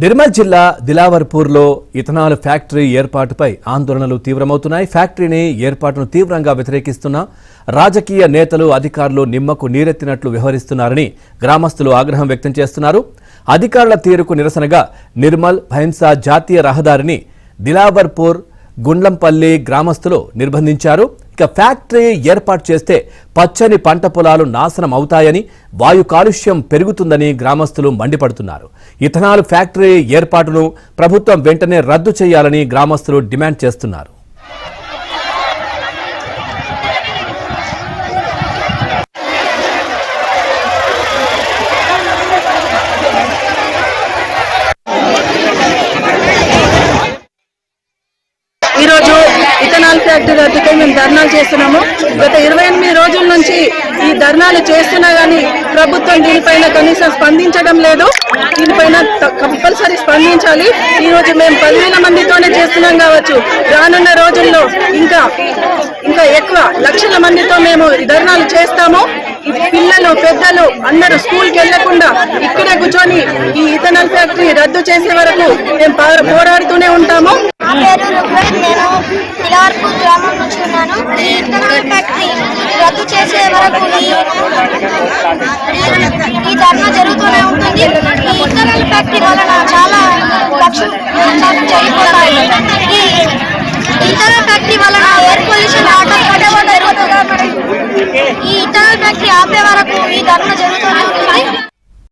నిర్మల్ జిల్లా దిలావర్పూర్లో ethanol factory ఏర్పాటుపై ఆందోళనలు తీవ్రమవుతున్నాయి. ఫ్యాక్టరీని ఏర్పాటును తీవ్రంగా వ్యతిరేకిస్తున్న రాజకీయ నేతలు, అధికారులు నిమ్మకు నీరెత్తినట్లు వ్యవహరిస్తున్నారని గ్రామస్తులు ఆగ్రహం వ్యక్తం చేస్తున్నారు. అధికారుల తీరుకు నిరసనగా నిర్మల్ భైంసా జాతీయ రహదారిని దిలావర్పూర్ గుండ్లంపల్లి గ్రామస్తులు నిర్బంధించారు. ఇక ఫ్యాక్టరీ ఏర్పాటు చేస్తే పచ్చని పంట పొలాలు నాశనం అవుతాయని, వాయు కాలుష్యం పెరుగుతుందని గ్రామస్తులు మండిపడుతున్నారు. ఇథనాల్ ఫ్యాక్టరీ ఏర్పాటును ప్రభుత్వం వెంటనే రద్దు చేయాలని గ్రామస్తులు డిమాండ్ చేస్తున్నారు. ఈరోజు ఇథనాల్ ఫ్యాక్టరీ రద్దుకై మేము ధర్నాలు చేస్తున్నాము. గత 28 రోజుల నుంచి ఈ ధర్నాలు చేస్తున్నా కానీ ప్రభుత్వం దీనిపైన కనీసం స్పందించడం లేదు. దీనిపైన కంపల్సరీ స్పందించాలి. ఈరోజు మేము 10,000 మందితోనే చేస్తున్నాం కావచ్చు, రానున్న రోజుల్లో ఇంకా ఎక్కువ లక్షల మందితో మేము ఈ ధర్నాలు చేస్తాము. పిల్లలు, పెద్దలు అందరూ స్కూల్కి వెళ్లకుండా ఇక్కడే కూర్చొని ఈ ఇథనాల్ ఫ్యాక్టరీ రద్దు చేసే వరకు మేము పోరాడుతూనే ఉంటాము. నేను దిలావర్పూర్ గ్రామం నుంచి ఉన్నాను. ఈ ఇథనాల్ ఫ్యాక్టరీ రద్దు చేసే వరకు ఈ ధర్నా జరుగుతూనే ఉంటుంది. ఈ ఇథనాల్ ఫ్యాక్టరీ వలన చాలా లక్షలు జరిగిపోతాయి. ఈ ఇథనాల్ ఫ్యాక్టరీ వలన ఎయిర్ పొల్యూషన్ ఆటోమేటిక్గా జరుగుతుంది. ఈ ఇథనాల్ ఫ్యాక్టరీ ఆపే వరకు ఈ ధర్నా జరుగుతూనే ఉంటుంది.